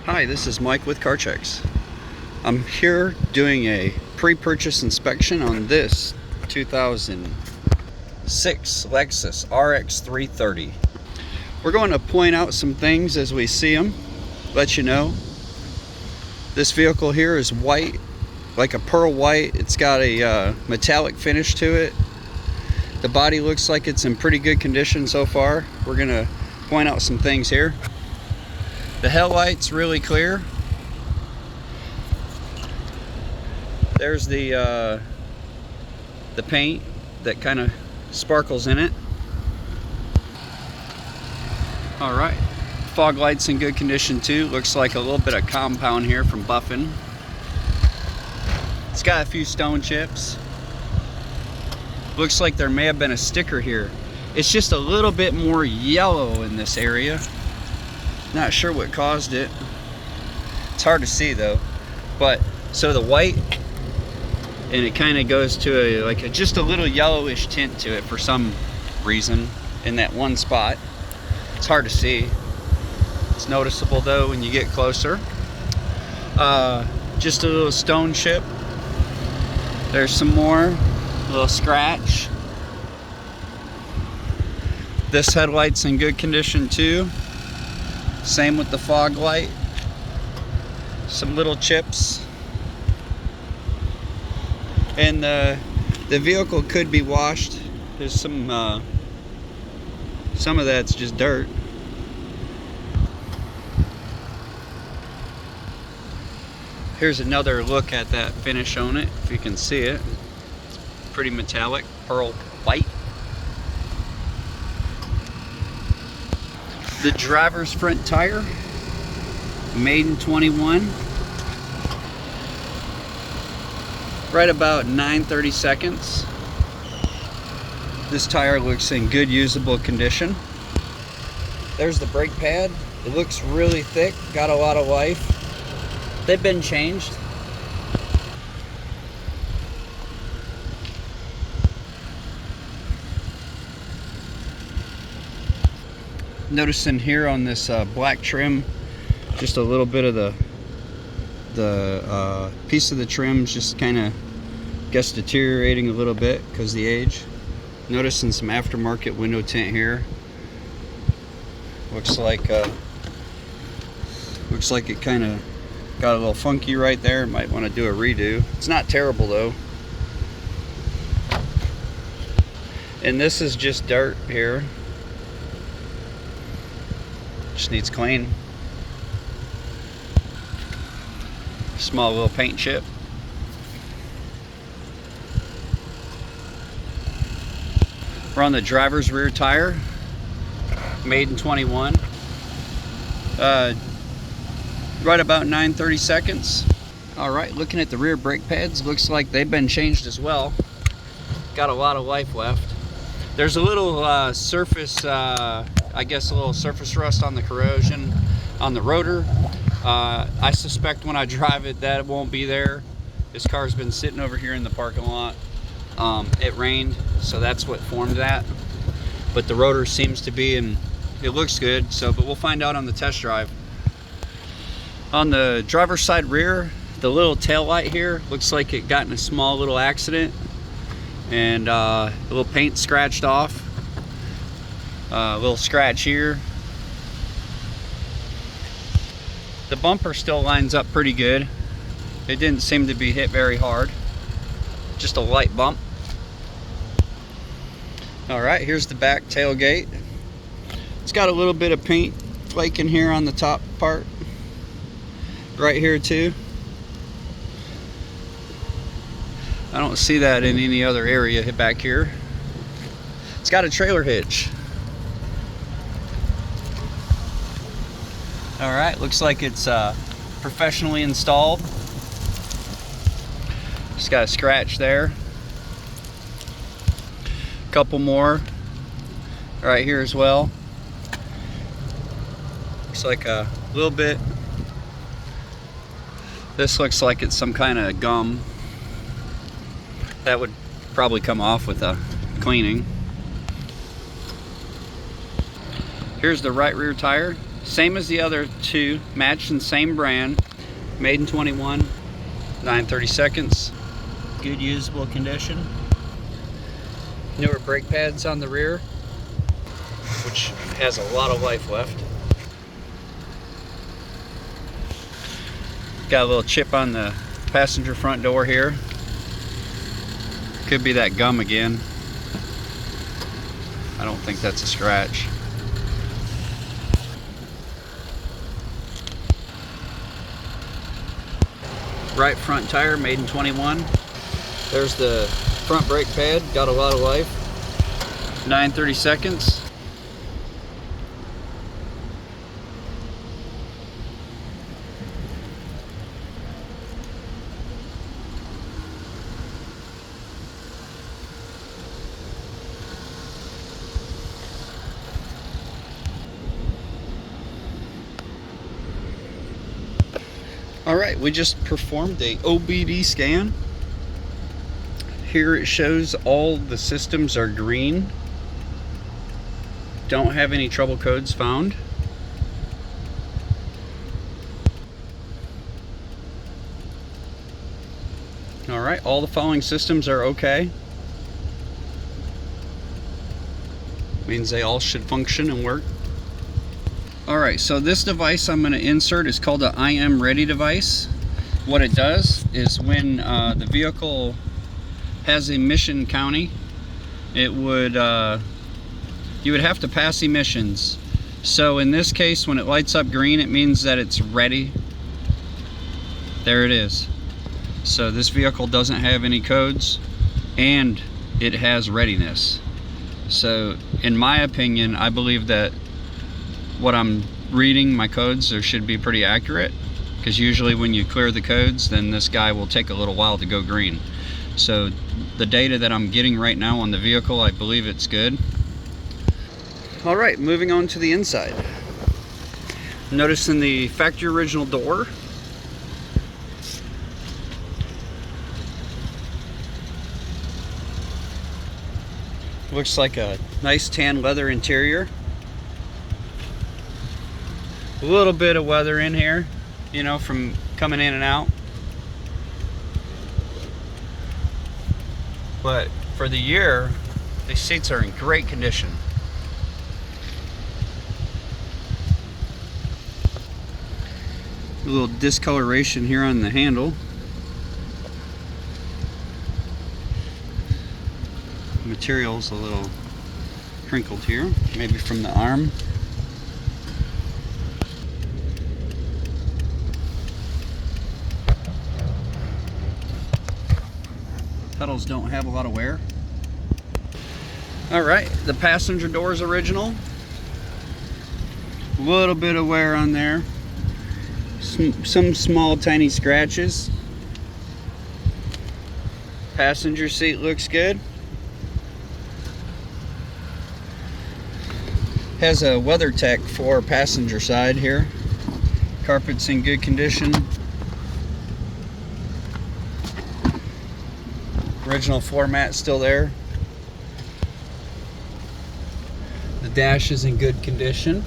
Hi, this is Mike with Car Checks. I'm here doing a pre-purchase inspection on this 2006 Lexus Rx330. We're going to point out some things as we see them, let you know. This vehicle here is white, like a pearl white. It's got a metallic finish to it. The body looks like it's in pretty good condition so far. We're going to point out some things here. The headlight's really clear. There's the paint that kind of sparkles in it. All right, fog light's in good condition too. Looks like a little bit of compound here from buffing. It's got a few stone chips. Looks like there may have been a sticker here. It's just a little bit more yellow in this area. Not sure what caused it. It's hard to see though. But so the white, and it kind of goes to just a little yellowish tint to it for some reason in that one spot. It's hard to see. It's noticeable though when you get closer. Just a little stone chip. There's some more, a little scratch. This headlight's in good condition too. Same with the fog light. Some little chips. And the vehicle could be washed. There's some of that's just dirt. Here's another look at that finish on it, if you can see it. It's pretty metallic, pearl white. The driver's front tire, made in 21. Right about 9/30 seconds. This tire looks in good usable condition. There's the brake pad. It looks really thick, got a lot of life. They've been changed. Noticing here on this black trim, just a little bit of the piece of the trim's just kind of deteriorating a little bit because of the age. Noticing some aftermarket window tint here. Looks like it kind of got a little funky right there. Might want to do a redo. It's not terrible though. And this is just dirt here. Just needs clean. Small little paint chip. We're on the driver's rear tire, made in 21. Right about 9/30 seconds. All right, looking at the rear brake pads, looks like they've been changed as well. Got a lot of life left. There's a little surface, I guess a little surface rust on the corrosion on the rotor. I suspect when I drive it that it won't be there. This car's been sitting over here in the parking lot. It rained, so that's what formed that. But the rotor seems to be in, it looks good, but we'll find out on the test drive. On the driver's side rear, the little tail light here looks like it got in a small little accident, and a little paint scratched off. A little scratch here. The bumper still lines up pretty good. It didn't seem to be hit very hard. Just a light bump. All right, here's the back tailgate. It's got a little bit of paint flaking here on the top part. Right here too. I don't see that in any other area back here. It's got a trailer hitch. All right, looks like it's professionally installed. Just got a scratch there. A couple more right here as well. Looks like a little bit. This looks like it's some kind of gum. That would probably come off with a cleaning. Here's the right rear tire. Same as the other two, matched and same brand. Made in 21, 930 seconds. Good usable condition. Newer brake pads on the rear, which has a lot of life left. Got a little chip on the passenger front door here. Could be that gum again. I don't think that's a scratch. Right front tire, made in 21. There's the front brake pad, got a lot of life. 930 seconds. Alright, we just performed a OBD scan. Here it shows all the systems are green. Don't have any trouble codes found. Alright, all the following systems are okay. Means they all should function and work. Alright, so this device I'm going to insert is called the I Am Ready device. What it does is when the vehicle has emission counting, it would you would have to pass emissions. So in this case, when it lights up green, it means that it's ready. There it is. So this vehicle doesn't have any codes and it has readiness. So in my opinion, I believe that what I'm reading, my codes, there should be pretty accurate, because usually when you clear the codes, then this guy will take a little while to go green. So the data that I'm getting right now on the vehicle, I believe it's good. Alright, moving on to the inside. Noticing the factory original door. Looks like a nice tan leather interior. A little bit of weather in here, you know, from coming in and out. But for the year, these seats are in great condition. A little discoloration here on the handle. The material's a little crinkled here, maybe from the arm. Pedals don't have a lot of wear. Alright, the passenger door is original. A little bit of wear on there. Some small tiny scratches. Passenger seat looks good. Has a WeatherTech for passenger side here. Carpet's in good condition. Original floor mat still there. The dash is in good condition.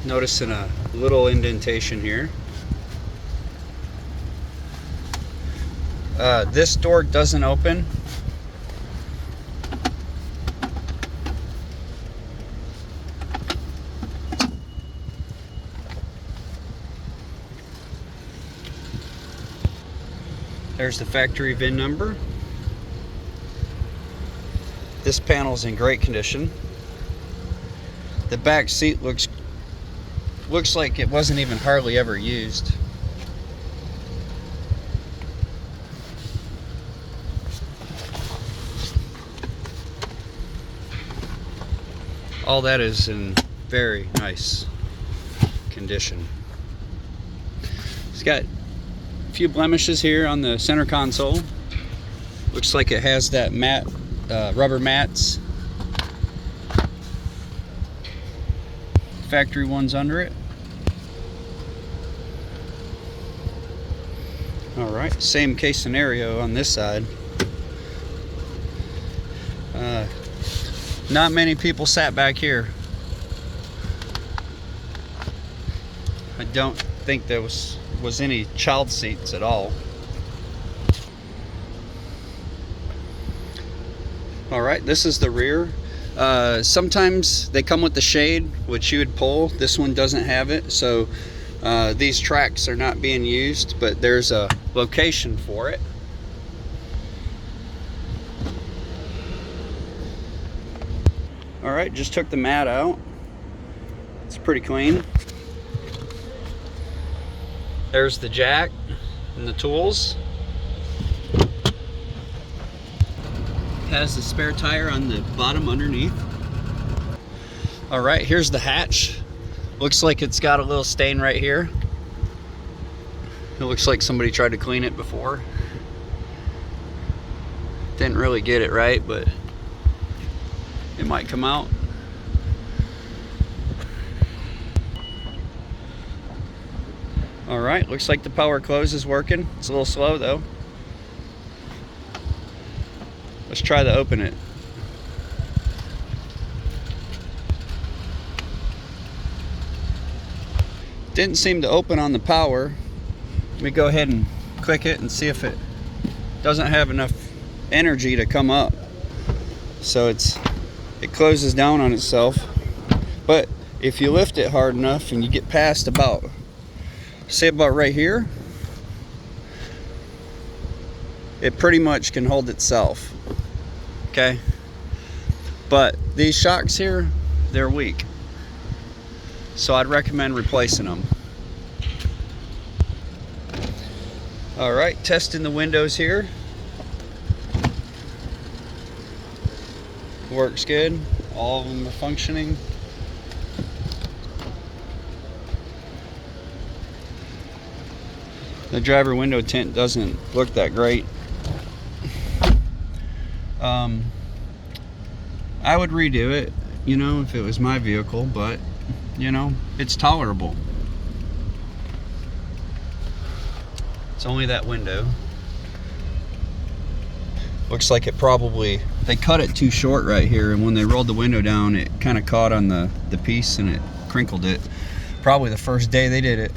Noticing a little indentation here. This door doesn't open. There's the factory VIN number. This panel's in great condition. The back seat looks like it wasn't even hardly ever used. All that is in very nice condition. It's got a few blemishes here on the center console. Looks like it has that matte rubber mats. Factory ones under it. Alright, same case scenario on this side. Not many people sat back here. I don't think there was any child seats at all. All right, this is the rear. Sometimes they come with the shade, which you would pull. This one doesn't have it, so these tracks are not being used, but there's a location for it. All right, just took the mat out. It's pretty clean. There's the jack and the tools. Has the spare tire on the bottom underneath. All right, here's the hatch. Looks like it's got a little stain right here. It looks like somebody tried to clean it before. Didn't really get it right, but it might come out. All right, looks like the power close is working. It's a little slow though. Let's try to open it. Didn't seem to open on the power. Let me go ahead and click it and see if it doesn't have enough energy to come up. So it closes down on itself. But if you lift it hard enough and you get past about, say about right here, it pretty much can hold itself. Okay, but these shocks here, they're weak, so I'd recommend replacing them. All right, testing the windows here. Works good. All of them are functioning. The driver window tint doesn't look that great. I would redo it, you know, if it was my vehicle, but, you know, it's tolerable. It's only that window. Looks like it probably, they cut it too short right here, and when they rolled the window down, it kind of caught on the piece and it crinkled it. Probably the first day they did it.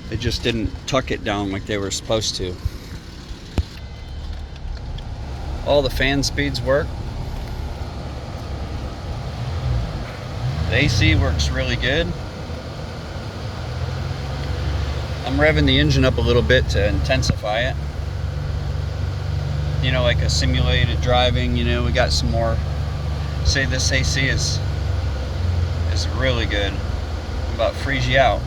They just didn't tuck it down like they were supposed to. All the fan speeds work. The AC works really good. I'm revving the engine up a little bit to intensify it. You know, like a simulated driving, you know, we got some more. Say this AC is really good. About freeze you out.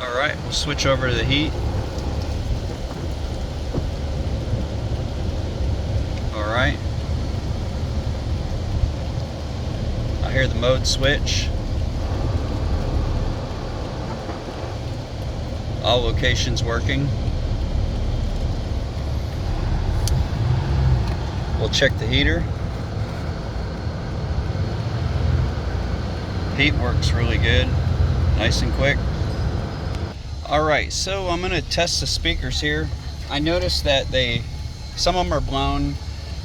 All right, we'll switch over to the heat. All right. I hear the mode switch. All locations working. We'll check the heater. Heat works really good, nice and quick. All right, so I'm gonna test the speakers here. I noticed that some of them are blown,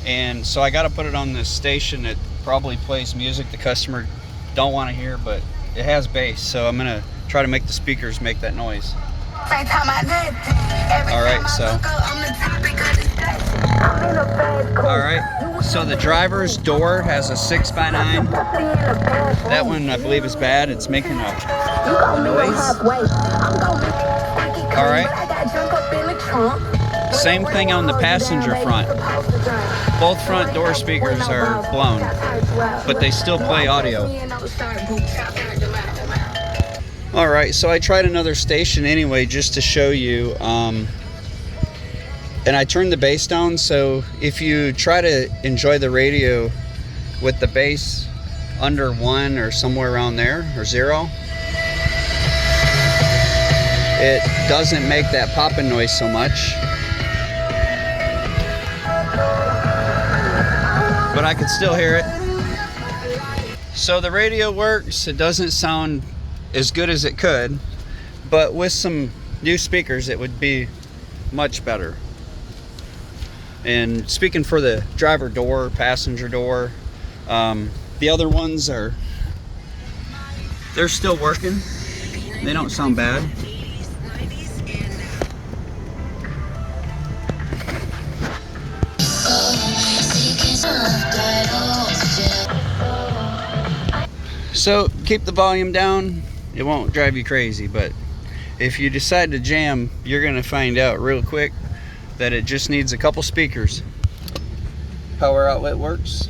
and so I gotta put it on this station that probably plays music the customer don't wanna hear, but it has bass, so I'm gonna try to make the speakers make that noise. Alright, so the driver's door has a 6x9. That one I believe is bad. It's making a noise. Alright. Same thing on the passenger front. Both front door speakers are blown, but they still play audio. Alright, so I tried another station anyway just to show you, and I turned the bass down, so if you try to enjoy the radio with the bass under 1 or somewhere around there, or 0, it doesn't make that popping noise so much. But I could still hear it. So the radio works. It doesn't sound as good as it could, but with some new speakers it would be much better. And speaking for the driver door, passenger door, the other ones they're still working. They don't sound bad. So keep the volume down. It won't drive you crazy, but if you decide to jam, you're gonna find out real quick that it just needs a couple speakers. Power outlet works.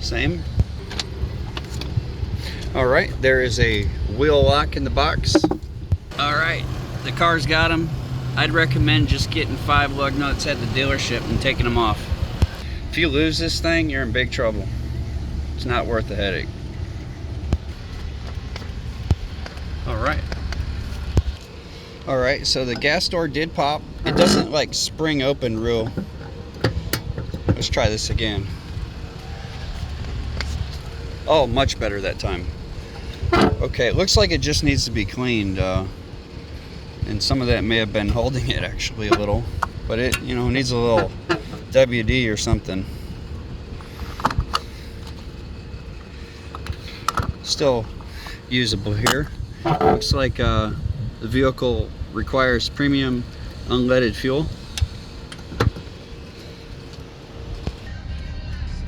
Same. All right, there is a wheel lock in the box. All right, the car's got them. I'd recommend just getting 5 lug nuts at the dealership and taking them off. If you lose this thing, you're in big trouble. It's not worth the headache. All right, so the gas door did pop. It doesn't like spring open real. Let's try this again. Oh, much better that time. Okay, it looks like it just needs to be cleaned, and some of that may have been holding it actually a little, but it, you know, needs a little WD or something. Still usable here. Looks like the vehicle requires premium unleaded fuel.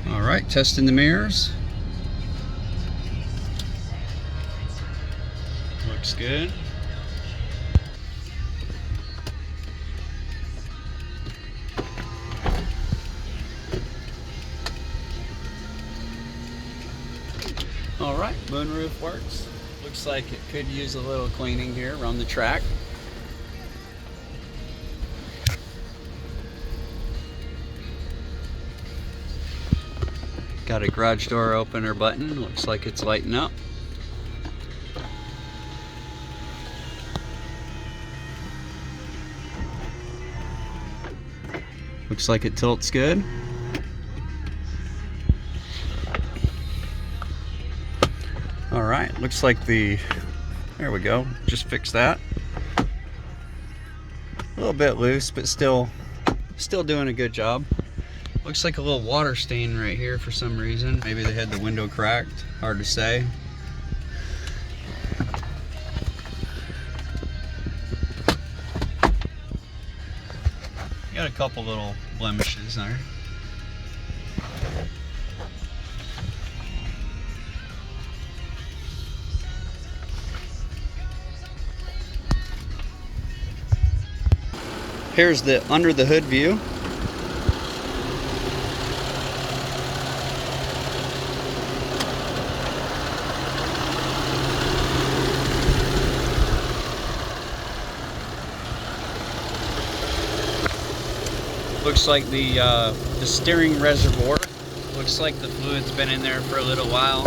All right, testing the mirrors. Looks good. All right, moonroof works. Looks like it could use a little cleaning here around the track. Got a garage door opener button. Looks like it's lighting up. Looks like it tilts good. All right, looks like there we go, just fixed that. A little bit loose, but still doing a good job. Looks like a little water stain right here for some reason. Maybe they had the window cracked, hard to say. Got a couple little blemishes there. Here's the under the hood view. Looks like the steering reservoir. Looks like the fluid's been in there for a little while.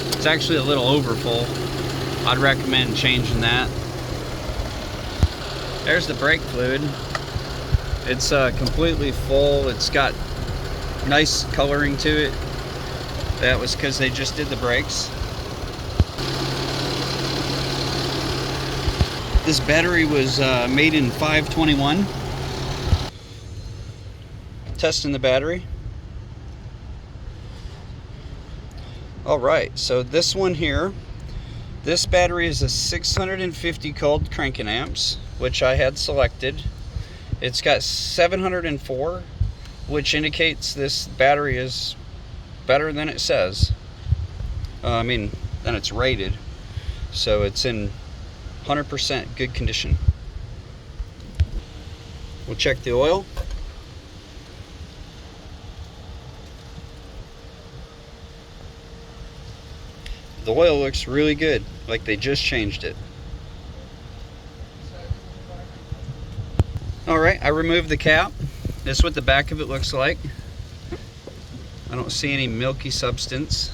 It's actually a little overfull. I'd recommend changing that. There's the brake fluid. It's completely full. It's got nice coloring to it. That was because they just did the brakes. This battery was made in 521. Testing the battery. All right, so this one here, this battery is a 650 cold cranking amps, which I had selected. It's got 704, which indicates this battery is better than it says. I mean, than it's rated. So it's in 100% good condition. We'll check the oil. The oil looks really good, like they just changed it. Alright, I removed the cap. This is what the back of it looks like. I don't see any milky substance.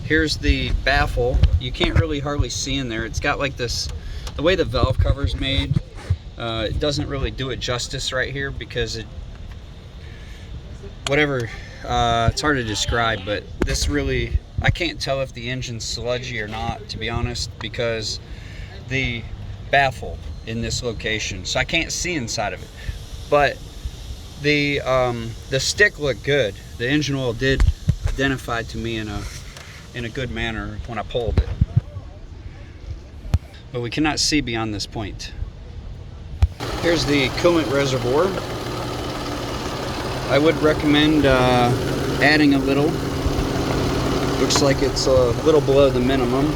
Here's the baffle. You can't really hardly see in there. It's got like this, the way the valve cover's made, it doesn't really do it justice right here because it, whatever, it's hard to describe, but this really, I can't tell if the engine's sludgy or not, to be honest, because the baffle in this location, so I can't see inside of it. But The stick looked good. The engine oil did identify to me in a good manner when I pulled it. But we cannot see beyond this point. Here's the coolant reservoir. I would recommend adding a little. Looks like it's a little below the minimum.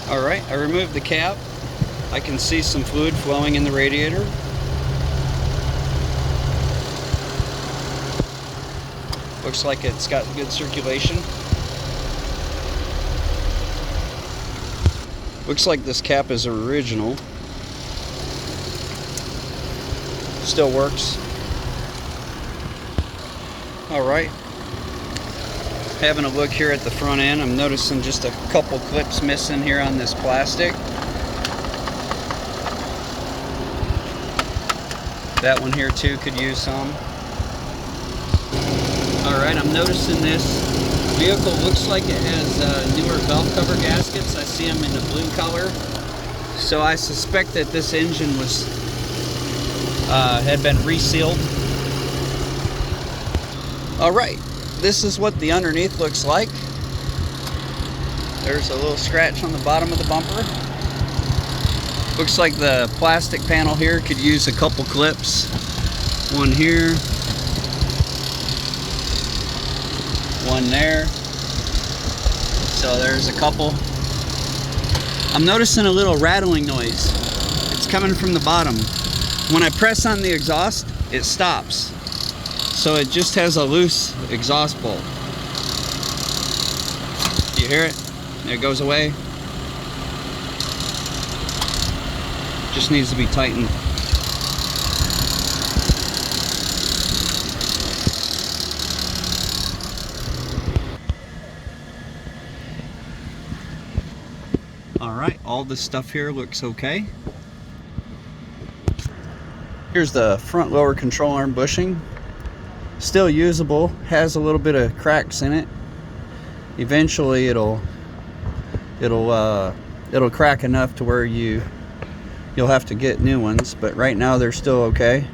Alright, I removed the cap. I can see some fluid flowing in the radiator. Looks like it's got good circulation. Looks like this cap is original. Still works. Alright. Having a look here at the front end, I'm noticing just a couple clips missing here on this plastic. That one here too could use some. Alright, I'm noticing this vehicle looks like it has newer valve cover gaskets. I see them in the blue color. So I suspect that this engine had been resealed. Alright, this is what the underneath looks like. There's a little scratch on the bottom of the bumper. Looks like the plastic panel here could use a couple clips. One here. One there. So there's a couple. I'm noticing a little rattling noise. It's coming from the bottom. When I press on the exhaust, it stops. So it just has a loose exhaust bolt. You hear it? It goes away. Just needs to be tightened. Alright, all this stuff here looks okay. Here's the front lower control arm bushing. Still usable, has a little bit of cracks in it. Eventually it'll crack enough to where you'll have to get new ones, but right now they're still okay.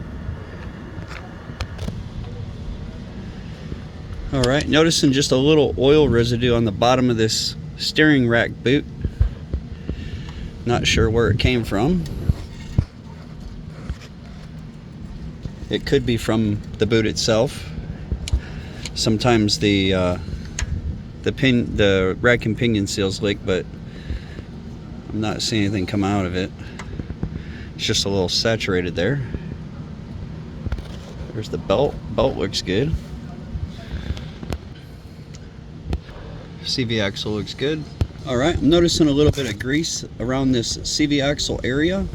Alright, noticing just a little oil residue on the bottom of this steering rack boot. Not sure where it came from. It could be from the boot itself. Sometimes the rack and pinion seals leak, but I'm not seeing anything come out of it. It's just a little saturated there. There's the belt. Belt looks good. CV axle looks good. Alright, I'm noticing a little bit of grease around this CV axle area,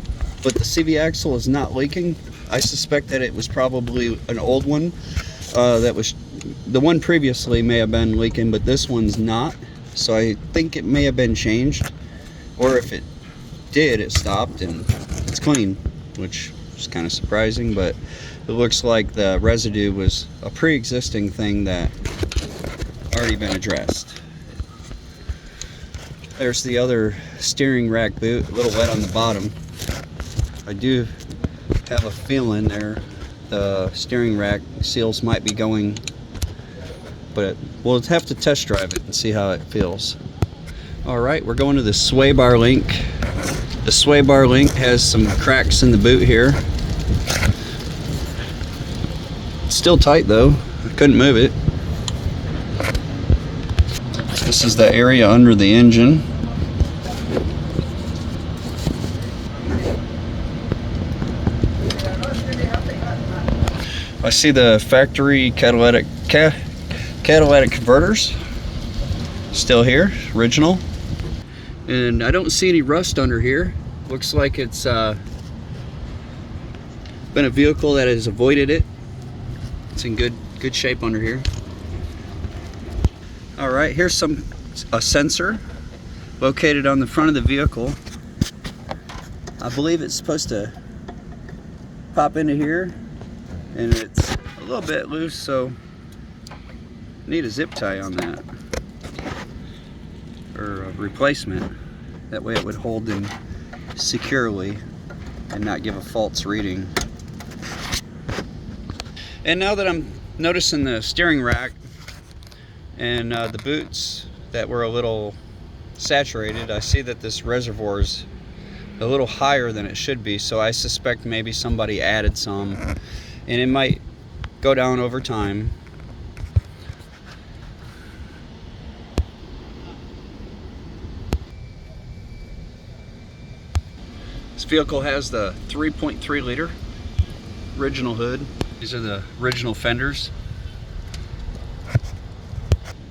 but the CV axle is not leaking. I suspect that it was probably an old one. The one previously may have been leaking, but this one's not. So I think it may have been changed, or if it did, it stopped and it's clean, which is kind of surprising, but it looks like the residue was a pre-existing thing that already been addressed. There's the other steering rack boot, a little wet on the bottom. I do have a feeling there the steering rack seals might be going, but we'll have to test drive it and see how it feels. Alright, we're going to the sway bar link. The sway bar link has some cracks in the boot here. It's still tight though, I couldn't move it. This is the area under the engine. I see the factory catalytic converters still here, original. And I don't see any rust under here. Looks like it's been a vehicle that has avoided it. It's in good shape under here. Alright, here's a sensor located on the front of the vehicle. I believe it's supposed to pop into here, and it's a little bit loose, so need a zip tie on that, or a replacement. That way it would hold them securely and not give a false reading. And now that I'm noticing the steering rack and the boots that were a little saturated, I see that this reservoir is a little higher than it should be, so I suspect maybe somebody added some, and it might go down over time. This vehicle has the 3.3 liter original hood. These are the original fenders.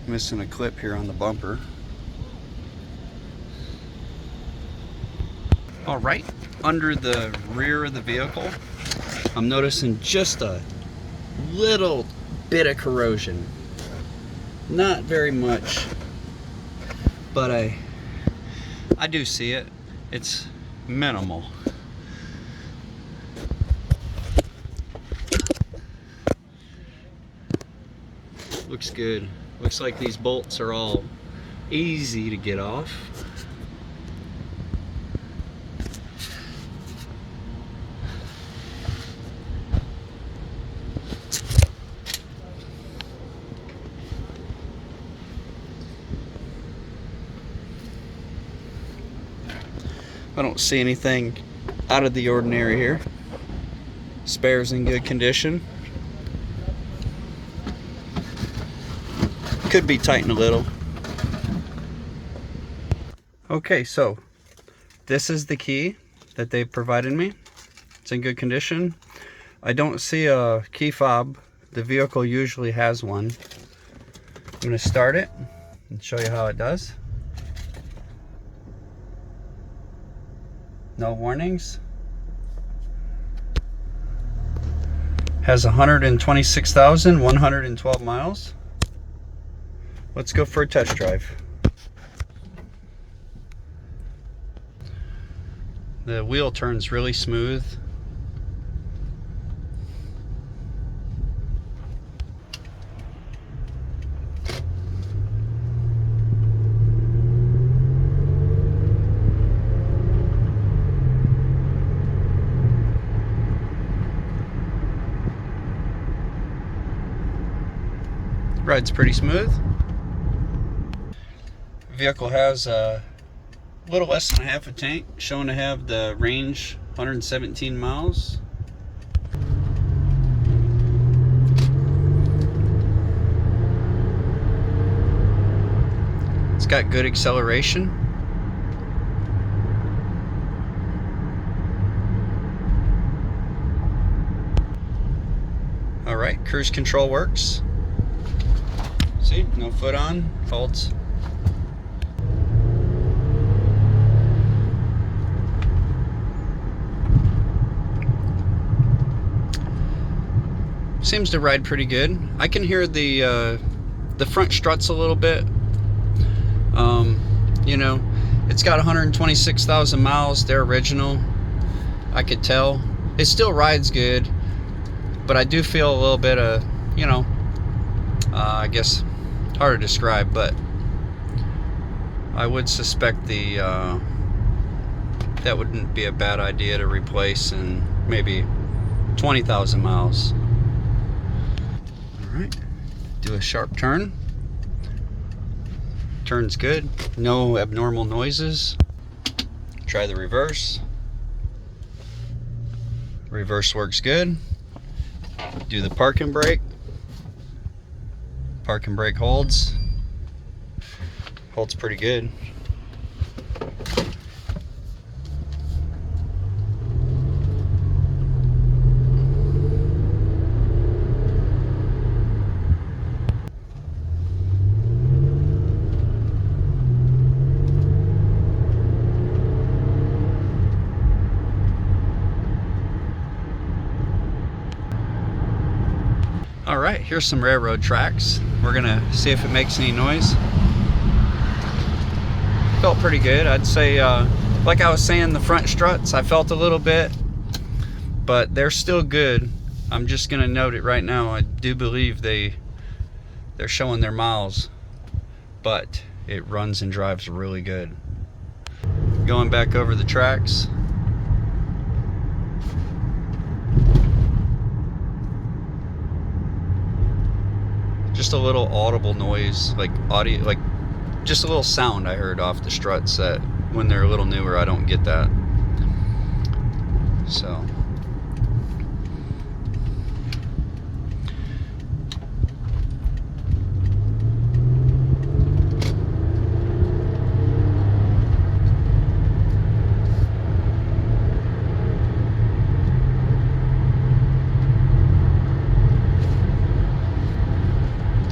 Missing a clip here on the bumper. All right, under the rear of the vehicle, I'm noticing just a little bit of corrosion. Not very much, but I do see it. It's minimal. Looks good. Looks like these bolts are all easy to get off. I don't see anything out of the ordinary here. Spare's in good condition. Could be tightened a little. Okay, so this is the key that they provided me. It's in good condition. I don't see a key fob. The vehicle usually has one. I'm going to start it and show you how it does. No warnings. Has 126,112 miles. Let's go for a test drive. The wheel turns really smooth. Rides pretty smooth. Vehicle has a little less than half a tank, shown to have the range 117 miles. It's got good acceleration. All right, cruise control works. See, no foot on, holds. Seems to ride pretty good. I can hear the front struts a little bit. You know, it's got 126,000 miles. They're original. I could tell. It still rides good, but I do feel a little bit of, you know, I guess hard to describe, but I would suspect that wouldn't be a bad idea to replace in maybe 20,000 miles. All right, do a sharp turn. Turns good, no abnormal noises. Try the reverse. Reverse works good. Do the parking brake. Parking brake holds pretty good. All right, here's some railroad tracks. We're gonna see if it makes any noise. Felt pretty good. I'd say, like I was saying, the front struts, I felt a little bit, but they're still good. I'm just gonna note it right now. I do believe they're showing their miles, but it runs and drives really good. Going back over the tracks. just a little audible noise, like audio, like just a little sound I heard off the struts that when they're a little newer, I don't get that. So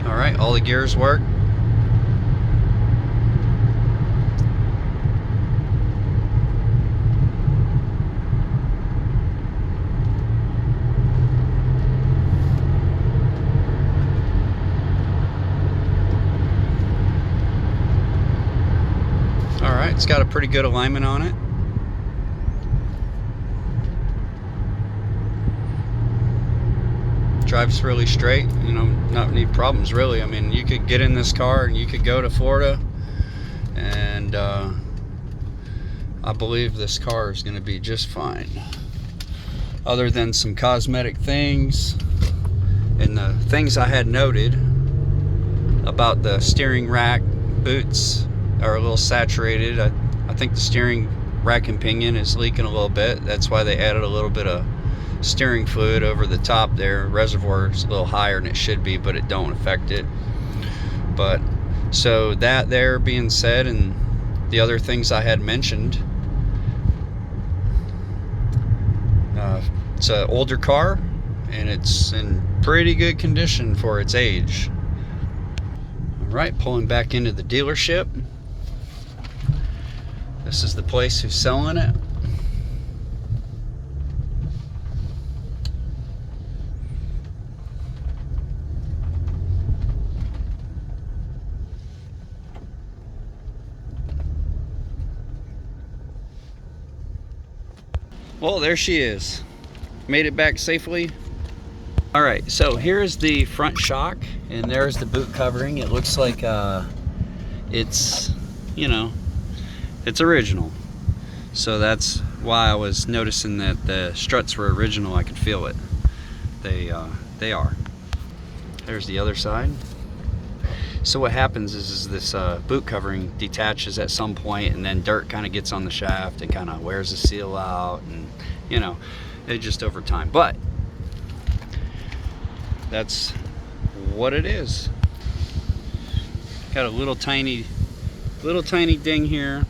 all right, all the gears work. Alright, it's got a pretty good alignment on it. Drives really straight, you know, not any problems really. I mean, you could get in this car and you could go to Florida, and I believe this car is going to be just fine. Other than some cosmetic things, and the things I had noted about the steering rack boots are a little saturated. I think the steering rack and pinion is leaking a little bit. That's why they added a little bit of steering fluid over the top there. Reservoir is a little higher than it should be, but it don't affect it. But so that there being said, and the other things I had mentioned, it's an older car and it's in pretty good condition for its age. All right, pulling back into the dealership. This is the place who's selling it. Well, there she is. Made it back safely. All right, so here's the front shock, and there's the boot covering. It looks like it's, you know, it's original. So that's why I was noticing that the struts were original. I could feel it. They are. There's the other side. So what happens is this boot covering detaches at some point, and then dirt kind of gets on the shaft and kind of wears the seal out, and you know, it just over time. But that's what it is. Got a little tiny ding here,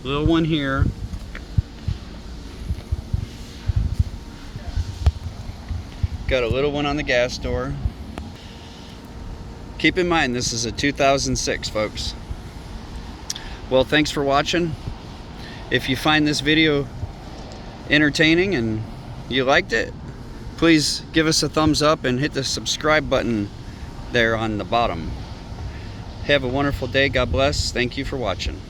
little one here. Got a little one on the gas door. Keep in mind, this is a 2006, folks. Well, thanks for watching. If you find this video entertaining and you liked it, please give us a thumbs up and hit the subscribe button there on the bottom. Have a wonderful day. God bless. Thank you for watching.